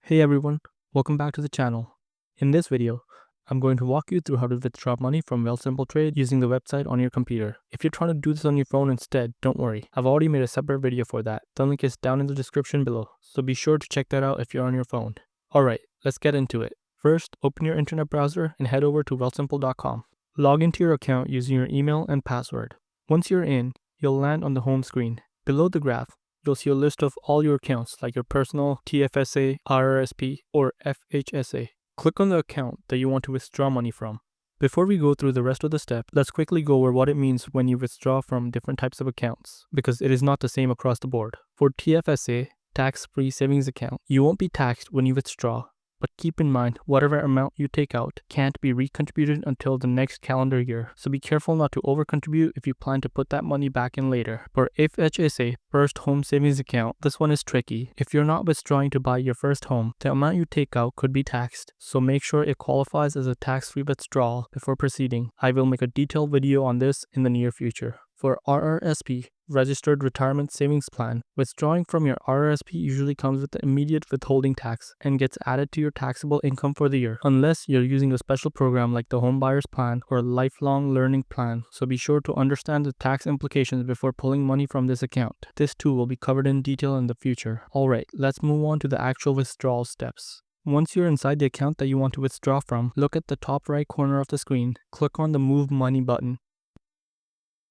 Hey everyone, welcome back to the channel. In this video, I'm going to walk you through how to withdraw money from Wealthsimple Trade using the website on your computer. If you're trying to do this on your phone instead, don't worry. I've already made a separate video for that. The link is down in the description below, so be sure to check that out if you're on your phone. Alright, let's get into it. First, open your internet browser and head over to wealthsimple.com. Log into your account using your email and password. Once you're in, you'll land on the home screen. Below the graph, you'll see a list of all your accounts like your personal, TFSA, RRSP, or FHSA. Click on the account that you want to withdraw money from. Before we go through the rest of the steps, let's quickly go over what it means when you withdraw from different types of accounts, because it is not the same across the board. For TFSA, tax-free savings account, you won't be taxed when you withdraw. But keep in mind, whatever amount you take out can't be recontributed until the next calendar year, so be careful not to overcontribute if you plan to put that money back in later. For FHSA, First Home Savings Account, this one is tricky. If you're not withdrawing to buy your first home, the amount you take out could be taxed, so make sure it qualifies as a tax-free withdrawal before proceeding. I will make a detailed video on this in the near future. For RRSP, Registered Retirement Savings Plan, withdrawing from your RRSP usually comes with the immediate withholding tax and gets added to your taxable income for the year, unless you're using a special program like the Home Buyers Plan or Lifelong Learning Plan, so be sure to understand the tax implications before pulling money from this account. This too will be covered in detail in the future. Alright, let's move on to the actual withdrawal steps. Once you're inside the account that you want to withdraw from, look at the top right corner of the screen, click on the Move Money button.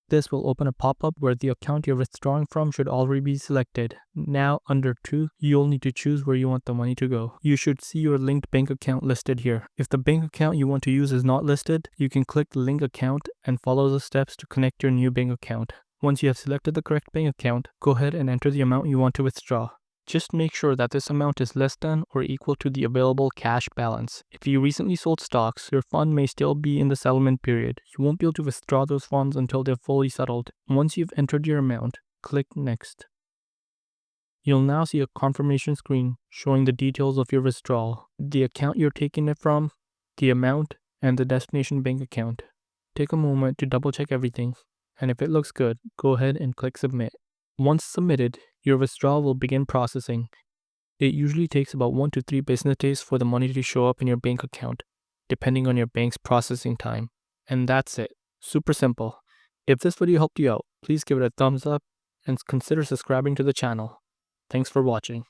This will open a pop-up where the account you're withdrawing from should already be selected. Now, under 2, you'll need to choose where you want the money to go. You should see your linked bank account listed here. If the bank account you want to use is not listed, you can click the link account and follow the steps to connect your new bank account. Once you have selected the correct bank account, go ahead and enter the amount you want to withdraw. Just make sure that this amount is less than or equal to the available cash balance. If you recently sold stocks, your fund may still be in the settlement period. You won't be able to withdraw those funds until they're fully settled. Once you've entered your amount, click Next. You'll now see a confirmation screen showing the details of your withdrawal, the account you're taking it from, the amount, and the destination bank account. Take a moment to double check everything, and if it looks good, go ahead and click Submit. Once submitted, your withdrawal will begin processing. It usually takes about 1 to 3 business days for the money to show up in your bank account, depending on your bank's processing time. And that's it. Super simple. If this video helped you out, please give it a thumbs up and consider subscribing to the channel. Thanks for watching.